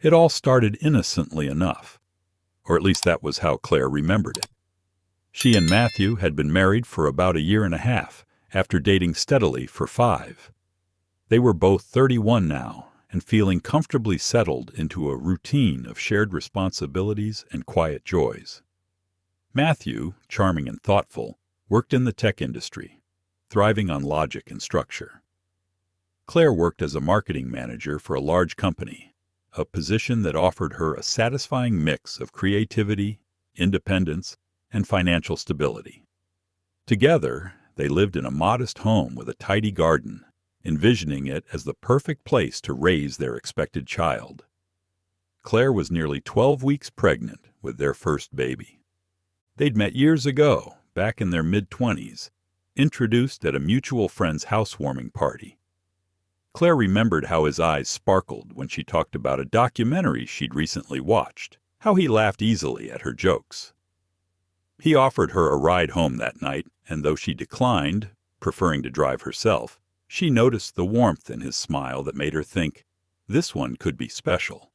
It all started innocently enough, or at least that was how Claire remembered it. She and Matthew had been married for about a year and a half, after dating steadily for 5. They were both 31 now, and feeling comfortably settled into a routine of shared responsibilities and quiet joys. Matthew, charming and thoughtful, worked in the tech industry, thriving on logic and structure. Claire worked as a marketing manager for a large company, a position that offered her a satisfying mix of creativity, independence, and financial stability. Together, they lived in a modest home with a tidy garden, envisioning it as the perfect place to raise their expected child. Claire was nearly 12 weeks pregnant with their first baby. They'd met years ago, back in their mid-20s, introduced at a mutual friend's housewarming party. Claire remembered how his eyes sparkled when she talked about a documentary she'd recently watched, how he laughed easily at her jokes. He offered her a ride home that night, and though she declined, preferring to drive herself, she noticed the warmth in his smile that made her think, this one could be special.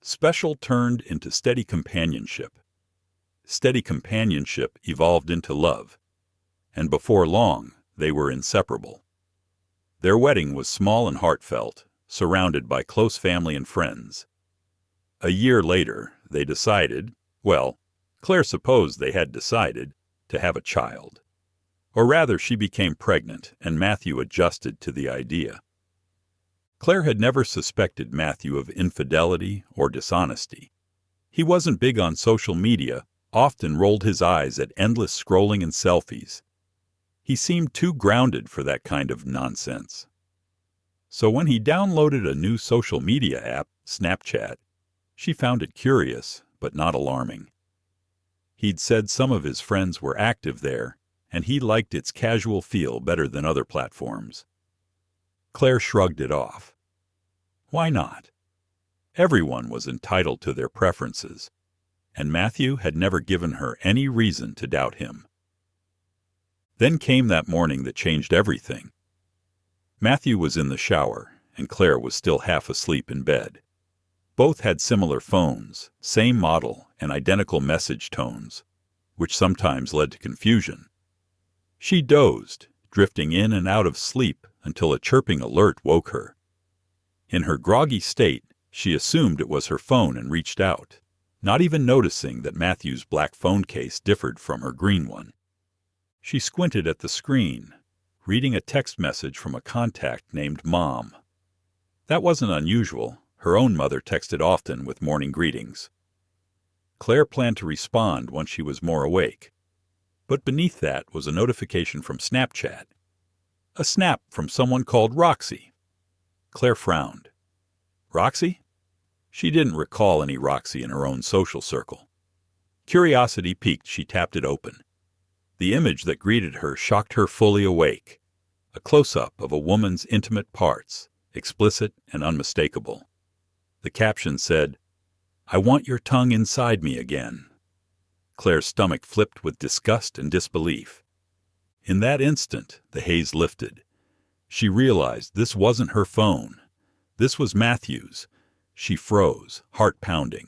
Special turned into steady companionship. Steady companionship evolved into love, and before long, they were inseparable. Their wedding was small and heartfelt, surrounded by close family and friends. A year later, they decided, well, Claire supposed they had decided, to have a child. Or rather, she became pregnant, and Matthew adjusted to the idea. Claire had never suspected Matthew of infidelity or dishonesty. He wasn't big on social media, often rolled his eyes at endless scrolling and selfies. He seemed too grounded for that kind of nonsense. So when he downloaded a new social media app, Snapchat, she found it curious, but not alarming. He'd said some of his friends were active there, and he liked its casual feel better than other platforms. Claire shrugged it off. Why not? Everyone was entitled to their preferences, and Matthew had never given her any reason to doubt him. Then came that morning that changed everything. Matthew was in the shower, and Claire was still half asleep in bed. Both had similar phones, same model, and identical message tones, which sometimes led to confusion. She dozed, drifting in and out of sleep until a chirping alert woke her. In her groggy state, she assumed it was her phone and reached out, not even noticing that Matthew's black phone case differed from her green one. She squinted at the screen, reading a text message from a contact named Mom. That wasn't unusual. Her own mother texted often with morning greetings. Claire planned to respond once she was more awake. But beneath that was a notification from Snapchat. A snap from someone called Roxy. Claire frowned. Roxy? She didn't recall any Roxy in her own social circle. Curiosity piqued, she tapped it open. The image that greeted her shocked her fully awake. A close-up of a woman's intimate parts, explicit and unmistakable. The caption said, "I want your tongue inside me again." Claire's stomach flipped with disgust and disbelief. In that instant, the haze lifted. She realized this wasn't her phone. This was Matthew's. She froze, heart pounding.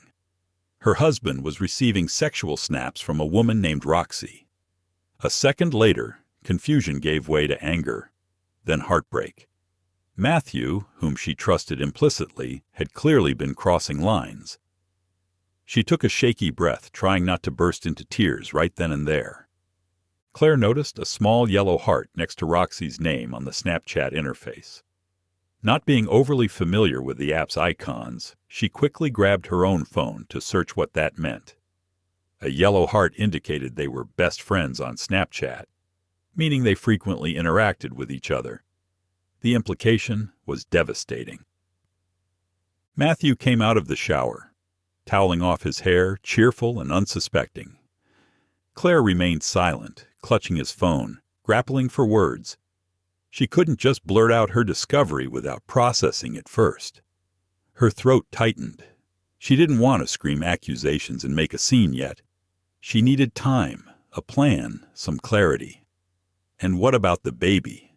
Her husband was receiving sexual snaps from a woman named Roxy. A second later, confusion gave way to anger, then heartbreak. Matthew, whom she trusted implicitly, had clearly been crossing lines. She took a shaky breath, trying not to burst into tears right then and there. Claire noticed a small yellow heart next to Roxy's name on the Snapchat interface. Not being overly familiar with the app's icons, she quickly grabbed her own phone to search what that meant. A yellow heart indicated they were best friends on Snapchat, meaning they frequently interacted with each other. The implication was devastating. Matthew came out of the shower, toweling off his hair, cheerful and unsuspecting. Claire remained silent, clutching his phone, grappling for words. She couldn't just blurt out her discovery without processing it first. Her throat tightened. She didn't want to scream accusations and make a scene yet. She needed time, a plan, some clarity. And what about the baby?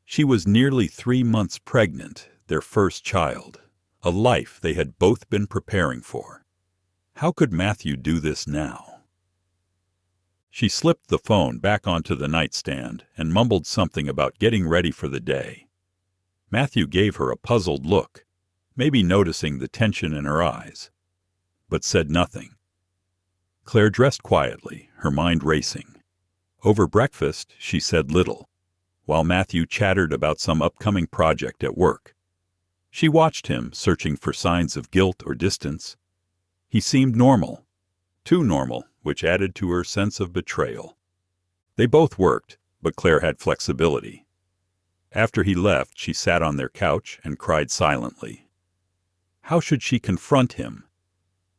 She was nearly 3 months pregnant, their first child, a life they had both been preparing for. How could Matthew do this now? She slipped the phone back onto the nightstand and mumbled something about getting ready for the day. Matthew gave her a puzzled look, maybe noticing the tension in her eyes, but said nothing. Claire dressed quietly, her mind racing. Over breakfast, she said little, while Matthew chattered about some upcoming project at work. She watched him, searching for signs of guilt or distance. He seemed normal, too normal, which added to her sense of betrayal. They both worked, but Claire had flexibility. After he left, she sat on their couch and cried silently. How should she confront him?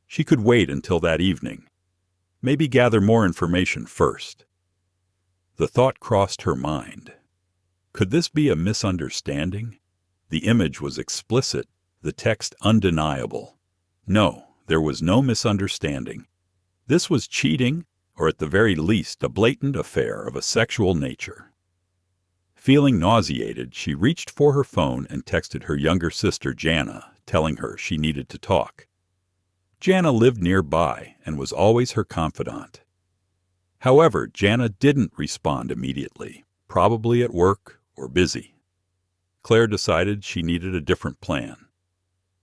She could wait until that evening. Maybe gather more information first. The thought crossed her mind. Could this be a misunderstanding? The image was explicit, the text undeniable. No, there was no misunderstanding. This was cheating, or at the very least a blatant affair of a sexual nature. Feeling nauseated, she reached for her phone and texted her younger sister Jana, telling her she needed to talk. Jana lived nearby and was always her confidant. However, Jana didn't respond immediately, probably at work or busy. Claire decided she needed a different plan.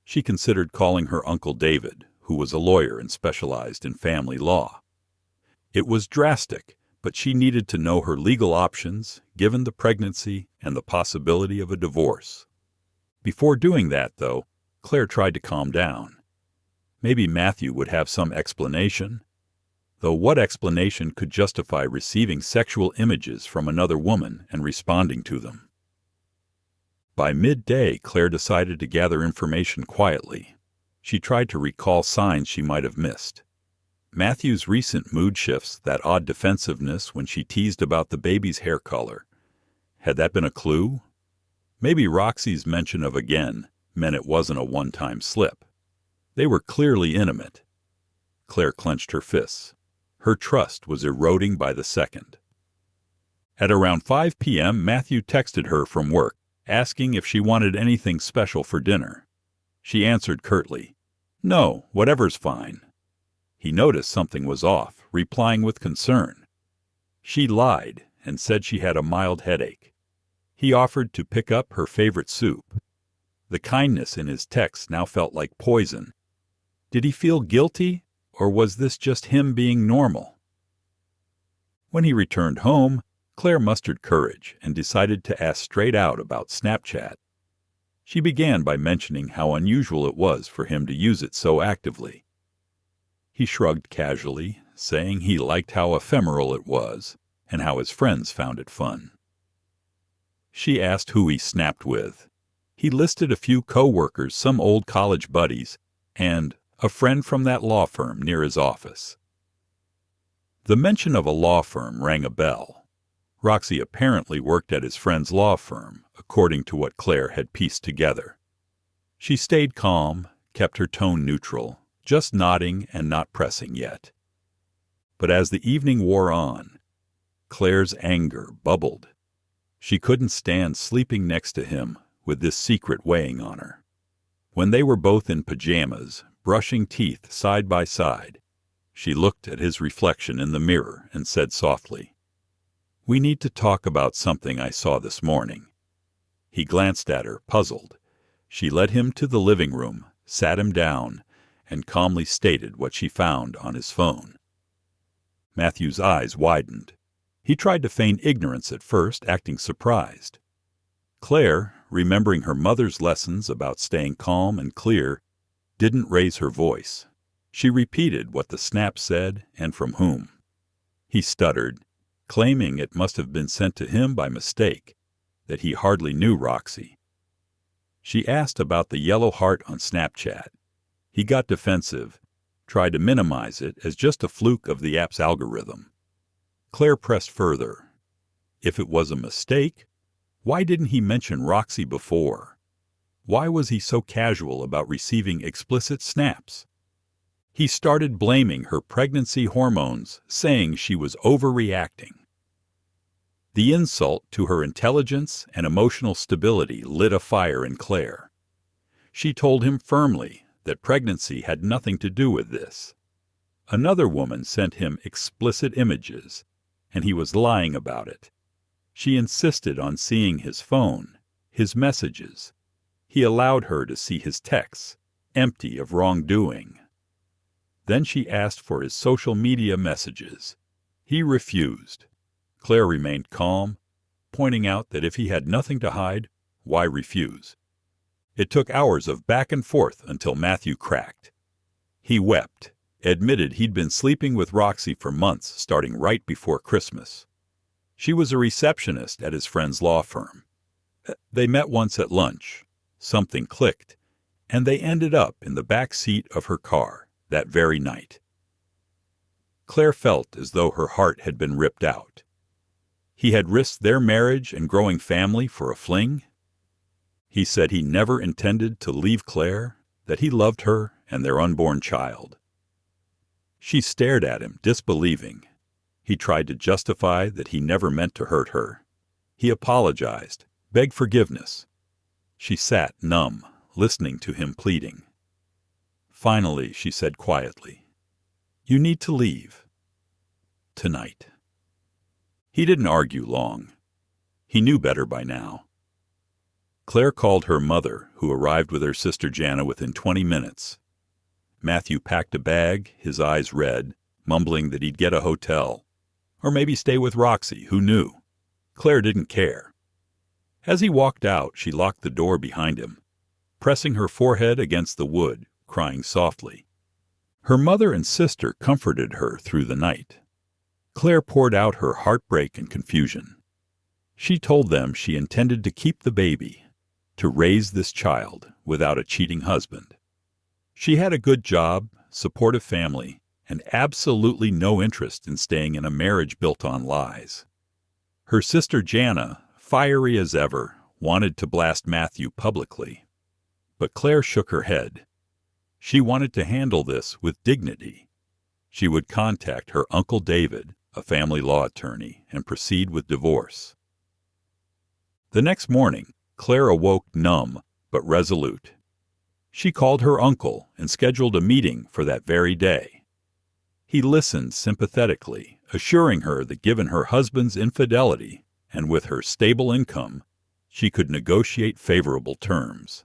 She considered calling her Uncle David, who was a lawyer and specialized in family law. It was drastic, but she needed to know her legal options, given the pregnancy and the possibility of a divorce. Before doing that, though, Claire tried to calm down. Maybe Matthew would have some explanation, though what explanation could justify receiving sexual images from another woman and responding to them? By midday, Claire decided to gather information quietly. She tried to recall signs she might have missed. Matthew's recent mood shifts, that odd defensiveness when she teased about the baby's hair color. Had that been a clue? Maybe Roxy's mention of again meant it wasn't a one-time slip. They were clearly intimate. Claire clenched her fists. Her trust was eroding by the second. At around 5 p.m., Matthew texted her from work, asking if she wanted anything special for dinner. She answered curtly, "No, whatever's fine." He noticed something was off, replying with concern. She lied and said she had a mild headache. He offered to pick up her favorite soup. The kindness in his text now felt like poison. Did he feel guilty, or was this just him being normal? When he returned home, Claire mustered courage and decided to ask straight out about Snapchat. She began by mentioning how unusual it was for him to use it so actively. He shrugged casually, saying he liked how ephemeral it was and how his friends found it fun. She asked who he snapped with. He listed a few co-workers, some old college buddies, and a friend from that law firm near his office. The mention of a law firm rang a bell. Roxy apparently worked at his friend's law firm, according to what Claire had pieced together. She stayed calm, kept her tone neutral, just nodding and not pressing yet. But as the evening wore on, Claire's anger bubbled. She couldn't stand sleeping next to him with this secret weighing on her. When they were both in pajamas, brushing teeth side by side, she looked at his reflection in the mirror and said softly, "We need to talk about something I saw this morning." He glanced at her, puzzled. She led him to the living room, sat him down, and calmly stated what she found on his phone. Matthew's eyes widened. He tried to feign ignorance at first, acting surprised. Claire, remembering her mother's lessons about staying calm and clear, didn't raise her voice. She repeated what the snap said and from whom. He stuttered, claiming it must have been sent to him by mistake, that he hardly knew Roxy. She asked about the yellow heart on Snapchat. He got defensive, tried to minimize it as just a fluke of the app's algorithm. Claire pressed further. If it was a mistake, why didn't he mention Roxy before? Why was he so casual about receiving explicit snaps? He started blaming her pregnancy hormones, saying she was overreacting. The insult to her intelligence and emotional stability lit a fire in Claire. She told him firmly that pregnancy had nothing to do with this. Another woman sent him explicit images, and he was lying about it. She insisted on seeing his phone, his messages. He allowed her to see his texts, empty of wrongdoing. Then she asked for his social media messages. He refused. Claire remained calm, pointing out that if he had nothing to hide, why refuse? It took hours of back and forth until Matthew cracked. He wept, admitted he'd been sleeping with Roxy for months, starting right before Christmas. She was a receptionist at his friend's law firm. They met once at lunch. Something clicked, and they ended up in the back seat of her car that very night. Claire felt as though her heart had been ripped out. He had risked their marriage and growing family for a fling. He said he never intended to leave Claire, that he loved her and their unborn child. She stared at him, disbelieving. He tried to justify that he never meant to hurt her. He apologized, begged forgiveness. She sat numb, listening to him pleading. Finally, she said quietly, "You need to leave. Tonight." He didn't argue long. He knew better by now. Claire called her mother, who arrived with her sister Jana within 20 minutes. Matthew packed a bag, his eyes red, mumbling that he'd get a hotel, or maybe stay with Roxy, who knew. Claire didn't care. As he walked out, she locked the door behind him, pressing her forehead against the wood, crying softly. Her mother and sister comforted her through the night. Claire poured out her heartbreak and confusion. She told them she intended to keep the baby, to raise this child without a cheating husband. She had a good job, supportive family, and absolutely no interest in staying in a marriage built on lies. Her sister Jana, fiery as ever, wanted to blast Matthew publicly. But Claire shook her head. She wanted to handle this with dignity. She would contact her Uncle David, a family law attorney, and proceed with divorce. The next morning, Claire awoke numb but resolute. She called her uncle and scheduled a meeting for that very day. He listened sympathetically, assuring her that given her husband's infidelity and with her stable income, she could negotiate favorable terms.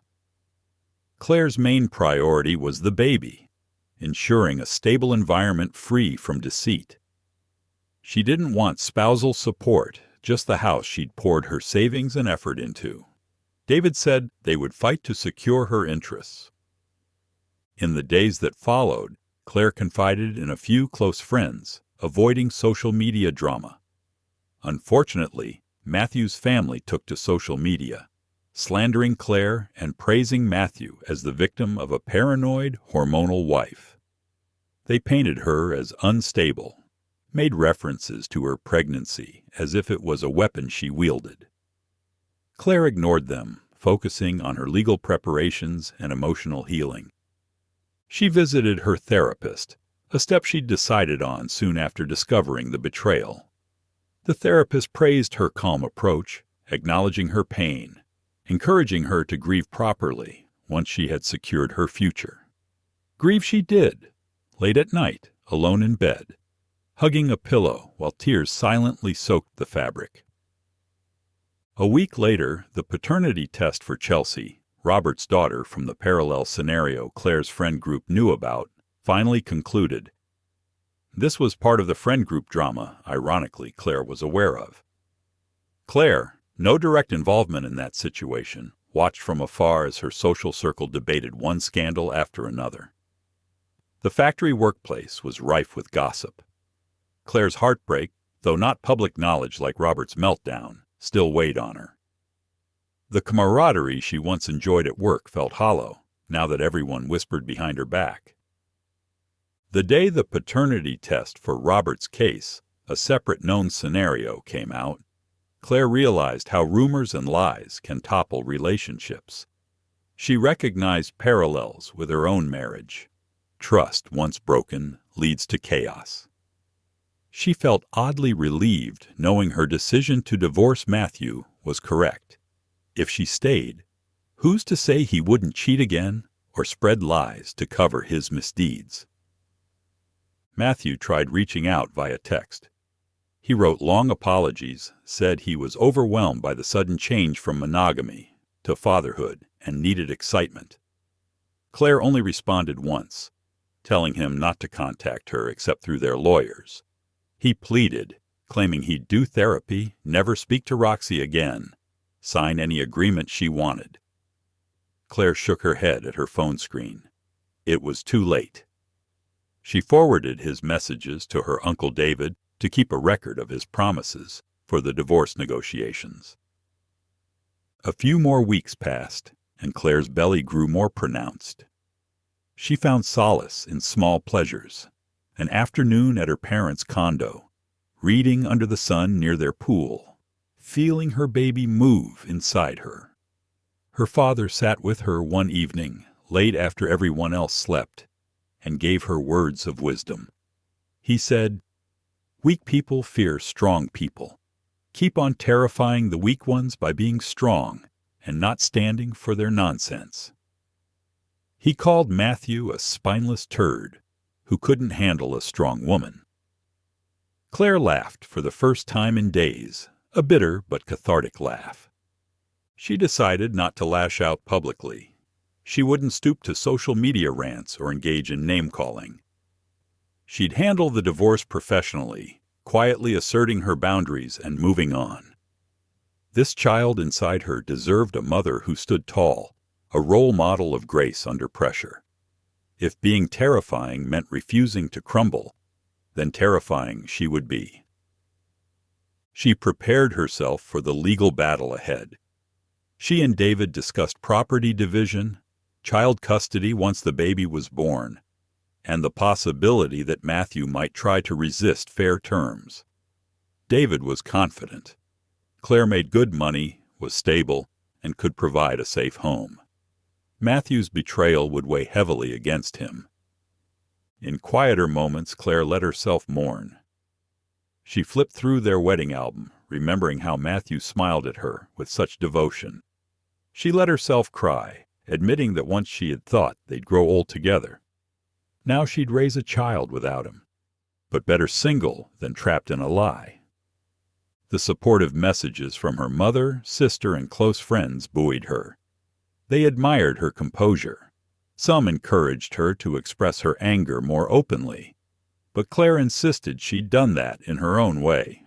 Claire's main priority was the baby, ensuring a stable environment free from deceit. She didn't want spousal support, just the house she'd poured her savings and effort into. David said they would fight to secure her interests. In the days that followed, Claire confided in a few close friends, avoiding social media drama. Unfortunately, Matthew's family took to social media, slandering Claire and praising Matthew as the victim of a paranoid, hormonal wife. They painted her as unstable, made references to her pregnancy as if it was a weapon she wielded. Claire ignored them, focusing on her legal preparations and emotional healing. She visited her therapist, a step she'd decided on soon after discovering the betrayal. The therapist praised her calm approach, acknowledging her pain, encouraging her to grieve properly once she had secured her future. Grieve she did, late at night, alone in bed, hugging a pillow while tears silently soaked the fabric. A week later, the paternity test for Chelsea, Robert's daughter from the parallel scenario Claire's friend group knew about, finally concluded. This was part of the friend group drama, ironically, Claire was aware of. Claire, no direct involvement in that situation, watched from afar as her social circle debated one scandal after another. The factory workplace was rife with gossip. Claire's heartbreak, though not public knowledge like Robert's meltdown, still weighed on her. The camaraderie she once enjoyed at work felt hollow, now that everyone whispered behind her back. The day the paternity test for Robert's case, a separate known scenario, came out, Claire realized how rumors and lies can topple relationships. She recognized parallels with her own marriage. Trust, once broken, leads to chaos. She felt oddly relieved knowing her decision to divorce Matthew was correct. If she stayed, Who's to say he wouldn't cheat again or spread lies to cover his misdeeds? Matthew tried reaching out via text. He wrote long apologies, said he was overwhelmed by the sudden change from monogamy to fatherhood and needed excitement. Claire only responded once, telling him not to contact her except through their lawyers. He pleaded, claiming he'd do therapy, never speak to Roxy again, sign any agreement she wanted. Claire shook her head at her phone screen. It was too late. She forwarded his messages to her Uncle David to keep a record of his promises for the divorce negotiations. A few more weeks passed, and Claire's belly grew more pronounced. She found solace in small pleasures, an afternoon at her parents' condo, reading under the sun near their pool, feeling her baby move inside her. Her father sat with her one evening, late after everyone else slept, and gave her words of wisdom. He said, "Weak people fear strong people. Keep on terrifying the weak ones by being strong and not standing for their nonsense." He called Matthew a spineless turd who couldn't handle a strong woman. Claire laughed for the first time in days, a bitter but cathartic laugh. She decided not to lash out publicly. She wouldn't stoop to social media rants or engage in name-calling. She'd handle the divorce professionally, quietly asserting her boundaries and moving on. This child inside her deserved a mother who stood tall, a role model of grace under pressure. If being terrifying meant refusing to crumble, then terrifying she would be. She prepared herself for the legal battle ahead. She and David discussed property division, child custody once the baby was born, and the possibility that Matthew might try to resist fair terms. David was confident. Claire made good money, was stable, and could provide a safe home. Matthew's betrayal would weigh heavily against him. In quieter moments, Claire let herself mourn. She flipped through their wedding album, remembering how Matthew smiled at her with such devotion. She let herself cry, admitting that once she had thought they'd grow old together. Now she'd raise a child without him, but better single than trapped in a lie. The supportive messages from her mother, sister, and close friends buoyed her. They admired her composure. Some encouraged her to express her anger more openly, but Claire insisted she'd done that in her own way.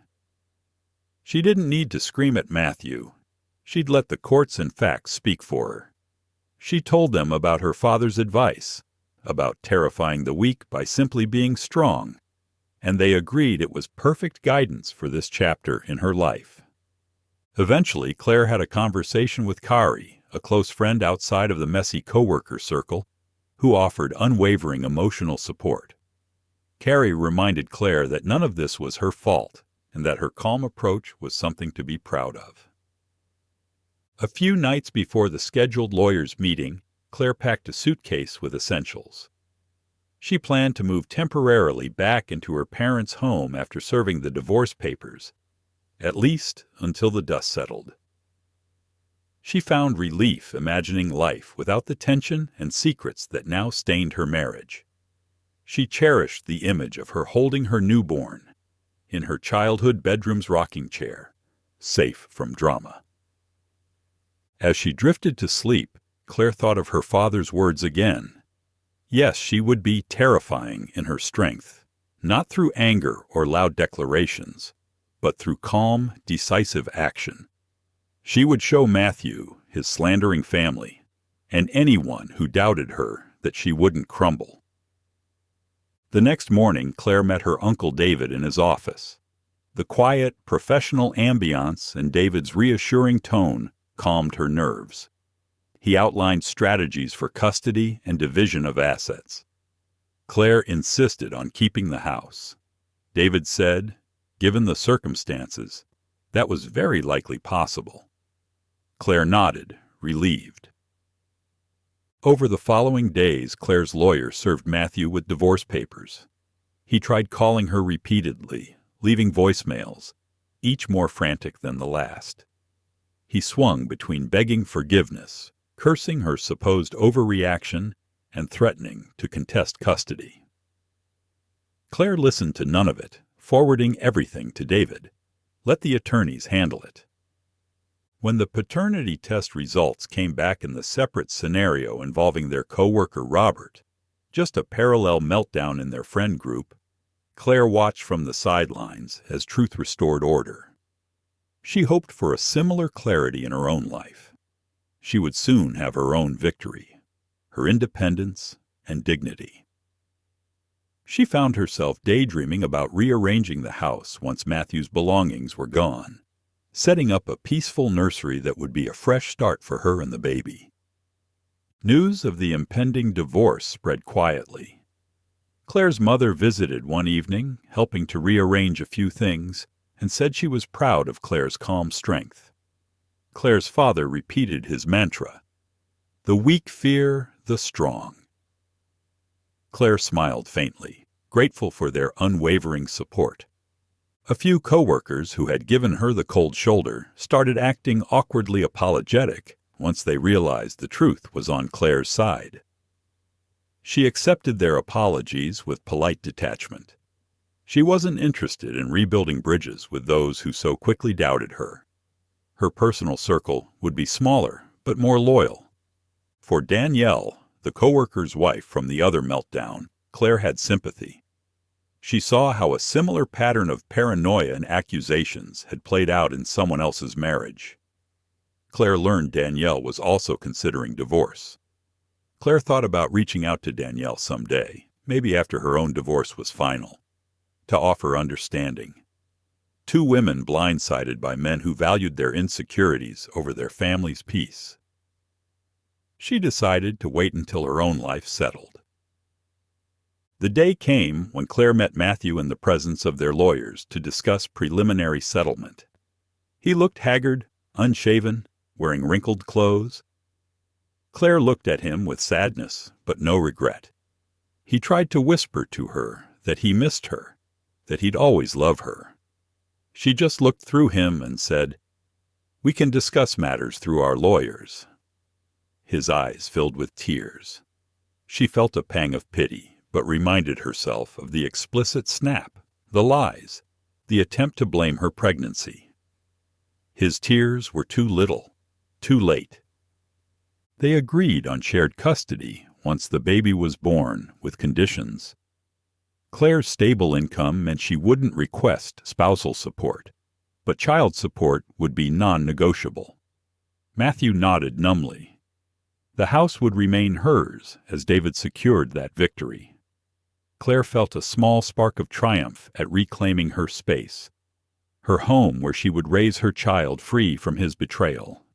She didn't need to scream at Matthew. She'd let the courts and facts speak for her. She told them about her father's advice, about terrifying the weak by simply being strong, and they agreed it was perfect guidance for this chapter in her life. Eventually, Claire had a conversation with Kari, a close friend outside of the messy coworker circle, who offered unwavering emotional support. Kari reminded Claire that none of this was her fault, and that her calm approach was something to be proud of. A few nights before the scheduled lawyers' meeting, Claire packed a suitcase with essentials. She planned to move temporarily back into her parents' home after serving the divorce papers, at least until the dust settled. She found relief imagining life without the tension and secrets that now stained her marriage. She cherished the image of her holding her newborn in her childhood bedroom's rocking chair, safe from drama. As she drifted to sleep, Claire thought of her father's words again. Yes, she would be terrifying in her strength, not through anger or loud declarations, but through calm, decisive action. She would show Matthew, his slandering family, and anyone who doubted her that she wouldn't crumble. The next morning, Claire met her Uncle David in his office. The quiet, professional ambiance and David's reassuring tone calmed her nerves. He outlined strategies for custody and division of assets. Claire insisted on keeping the house. David said, given the circumstances, that was very likely possible. Claire nodded, relieved. Over the following days, Claire's lawyer served Matthew with divorce papers. He tried calling her repeatedly, leaving voicemails, each more frantic than the last. He swung between begging forgiveness, cursing her supposed overreaction and threatening to contest custody. Claire listened to none of it, forwarding everything to David. Let the attorneys handle it. When the paternity test results came back in the separate scenario involving their co-worker Robert, just a parallel meltdown in their friend group, Claire watched from the sidelines as truth restored order. She hoped for a similar clarity in her own life. She would soon have her own victory, her independence and dignity. She found herself daydreaming about rearranging the house once Matthew's belongings were gone, setting up a peaceful nursery that would be a fresh start for her and the baby. News of the impending divorce spread quietly. Claire's mother visited one evening, helping to rearrange a few things, and said she was proud of Claire's calm strength. Claire's father repeated his mantra, "The weak fear the strong." Claire smiled faintly, grateful for their unwavering support. A few co-workers who had given her the cold shoulder started acting awkwardly apologetic once they realized the truth was on Claire's side. She accepted their apologies with polite detachment. She wasn't interested in rebuilding bridges with those who so quickly doubted her. Her personal circle would be smaller, but more loyal. For Danielle, the co-worker's wife from the other meltdown, Claire had sympathy. She saw how a similar pattern of paranoia and accusations had played out in someone else's marriage. Claire learned Danielle was also considering divorce. Claire thought about reaching out to Danielle someday, maybe after her own divorce was final, to offer understanding. Two women blindsided by men who valued their insecurities over their family's peace. She decided to wait until her own life settled. The day came when Claire met Matthew in the presence of their lawyers to discuss preliminary settlement. He looked haggard, unshaven, wearing wrinkled clothes. Claire looked at him with sadness, but no regret. He tried to whisper to her that he missed her, that he'd always love her. She just looked through him and said, "We can discuss matters through our lawyers." His eyes filled with tears. She felt a pang of pity, but reminded herself of the explicit snap, the lies, the attempt to blame her pregnancy. His tears were too little, too late. They agreed on shared custody once the baby was born, with conditions. Claire's stable income meant she wouldn't request spousal support, but child support would be non-negotiable. Matthew nodded numbly. The house would remain hers as David secured that victory. Claire felt a small spark of triumph at reclaiming her space, her home where she would raise her child free from his betrayal.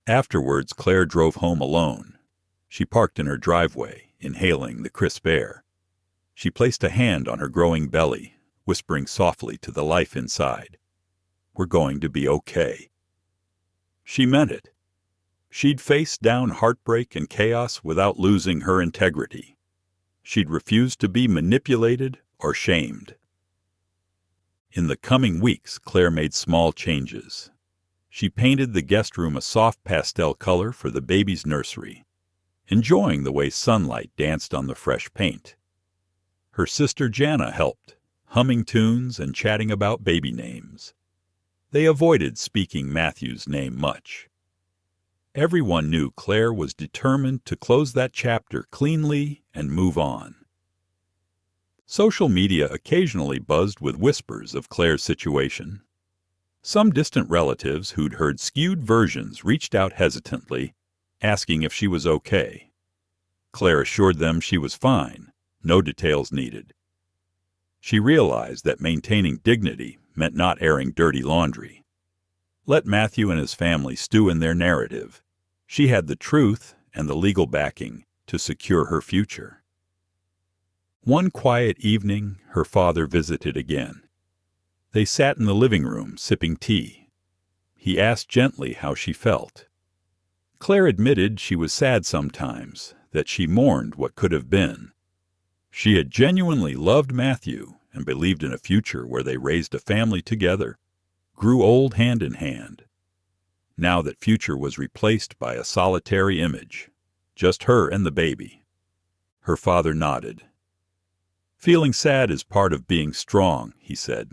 Afterwards, Claire drove home alone. She parked in her driveway, inhaling the crisp air. She placed a hand on her growing belly, whispering softly to the life inside, "We're going to be okay." She meant it. She'd face down heartbreak and chaos without losing her integrity. She'd refuse to be manipulated or shamed. In the coming weeks, Claire made small changes. She painted the guest room a soft pastel color for the baby's nursery, enjoying the way sunlight danced on the fresh paint. Her sister Jana helped, humming tunes and chatting about baby names. They avoided speaking Matthew's name much. Everyone knew Claire was determined to close that chapter cleanly and move on. Social media occasionally buzzed with whispers of Claire's situation. Some distant relatives who'd heard skewed versions reached out hesitantly, asking if she was okay. Claire assured them she was fine, no details needed. She realized that maintaining dignity meant not airing dirty laundry. Let Matthew and his family stew in their narrative. She had the truth and the legal backing to secure her future. One quiet evening, her father visited again. They sat in the living room, sipping tea. He asked gently how she felt. Claire admitted she was sad sometimes, that she mourned what could have been. She had genuinely loved Matthew and believed in a future where they raised a family together, grew old hand in hand. now that future was replaced by a solitary image, just her and the baby. Her father nodded. "Feeling sad is part of being strong," he said.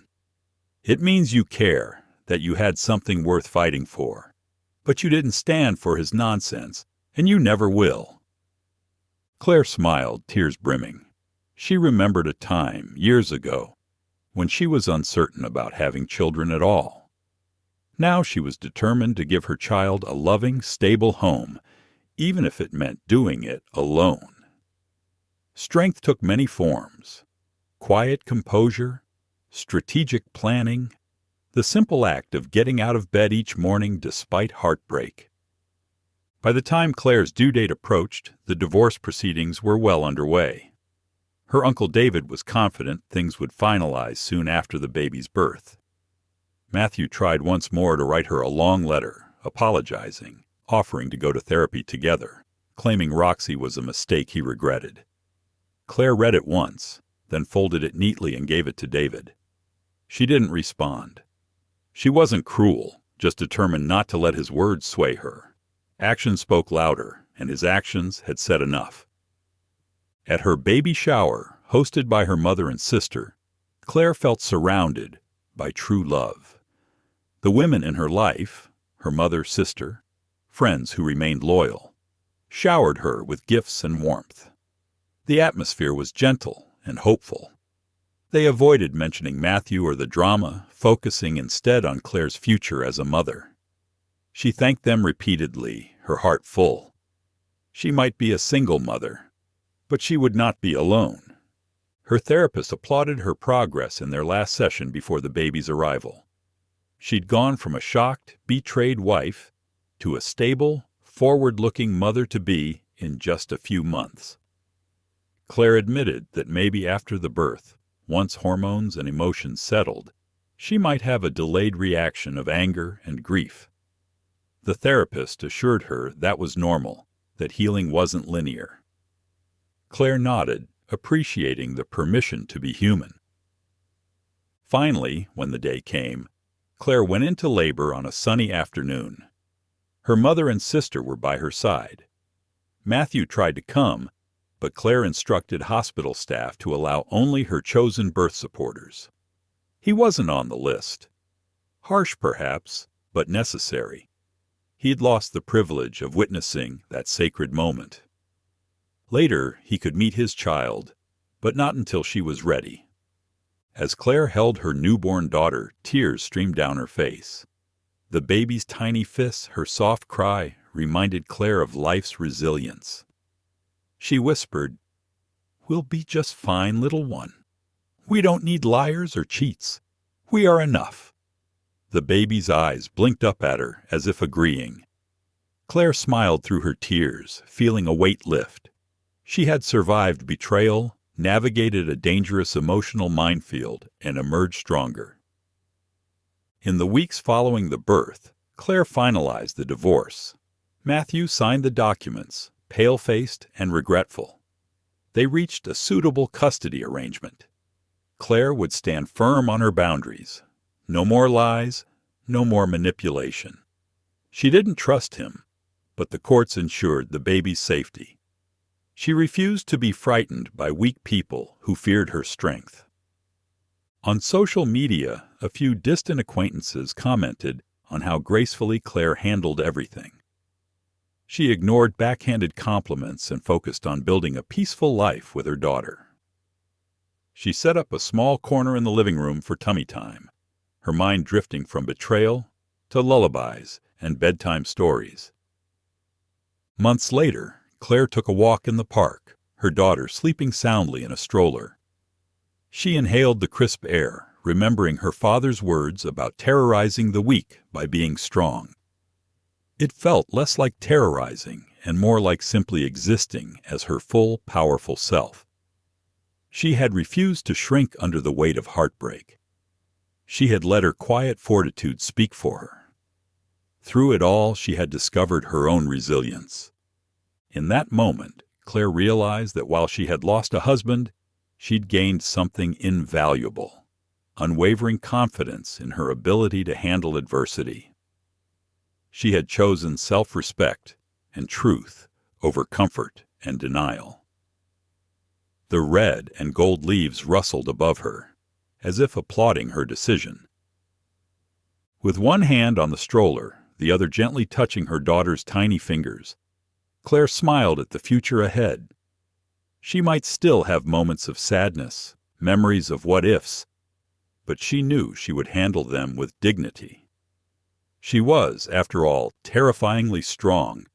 "It means you care, that you had something worth fighting for. But you didn't stand for his nonsense, and you never will." Claire smiled, tears brimming. She remembered a time, years ago, when she was uncertain about having children at all. Now she was determined to give her child a loving, stable home, even if it meant doing it alone. Strength took many forms: quiet composure, strategic planning, the simple act of getting out of bed each morning despite heartbreak. By the time Claire's due date approached, the divorce proceedings were well underway. Her Uncle David was confident things would finalize soon after the baby's birth. Matthew tried once more to write her a long letter, apologizing, offering to go to therapy together, claiming Roxy was a mistake he regretted. Claire read it once, then folded it neatly and gave it to David. She didn't respond. She wasn't cruel, just determined not to let his words sway her. Action spoke louder, and his actions had said enough. At her baby shower, hosted by her mother and sister, Claire felt surrounded by true love. The women in her life, her mother, sister, friends who remained loyal, showered her with gifts and warmth. The atmosphere was gentle and hopeful. They avoided mentioning Matthew or the drama, focusing instead on Claire's future as a mother. She thanked them repeatedly, her heart full. She might be a single mother, but she would not be alone. Her therapist applauded her progress in their last session before the baby's arrival. She'd gone from a shocked, betrayed wife to a stable, forward-looking mother-to-be in just a few months. Claire admitted that maybe after the birth, once hormones and emotions settled, she might have a delayed reaction of anger and grief. The therapist assured her that was normal, that healing wasn't linear. Claire nodded, appreciating the permission to be human. Finally, when the day came, Claire went into labor on a sunny afternoon. Her mother and sister were by her side. Matthew tried to come, but Claire instructed hospital staff to allow only her chosen birth supporters. He wasn't on the list. Harsh, perhaps, but necessary. He'd lost the privilege of witnessing that sacred moment. Later, he could meet his child, but not until she was ready. As Claire held her newborn daughter, tears streamed down her face. The baby's tiny fists, her soft cry, reminded Claire of life's resilience. She whispered, "We'll be just fine, little one. We don't need liars or cheats. We are enough." The baby's eyes blinked up at her as if agreeing. Claire smiled through her tears, feeling a weight lift. She had survived betrayal, navigated a dangerous emotional minefield, and emerged stronger. In the weeks following the birth, Claire finalized the divorce. Matthew signed the documents, pale-faced and regretful. They reached a suitable custody arrangement. Claire would stand firm on her boundaries. No more lies, no more manipulation. She didn't trust him, but the courts ensured the baby's safety. She refused to be frightened by weak people who feared her strength. On social media, a few distant acquaintances commented on how gracefully Claire handled everything. She ignored backhanded compliments and focused on building a peaceful life with her daughter. She set up a small corner in the living room for tummy time, her mind drifting from betrayal to lullabies and bedtime stories. Months later, Claire took a walk in the park, her daughter sleeping soundly in a stroller. She inhaled the crisp air, remembering her father's words about terrorizing the weak by being strong. It felt less like terrorizing and more like simply existing as her full, powerful self. She had refused to shrink under the weight of heartbreak. She had let her quiet fortitude speak for her. Through it all, she had discovered her own resilience. In that moment, Claire realized that while she had lost a husband, she'd gained something invaluable: unwavering confidence in her ability to handle adversity. She had chosen self-respect and truth over comfort and denial. The red and gold leaves rustled above her, as if applauding her decision. With one hand on the stroller, the other gently touching her daughter's tiny fingers, Claire smiled at the future ahead. She might still have moments of sadness, memories of what-ifs, but she knew she would handle them with dignity. She was, after all, terrifyingly strong,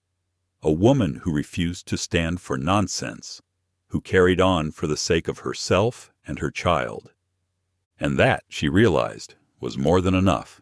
a woman who refused to stand for nonsense, who carried on for the sake of herself and her child. And that, she realized, was more than enough.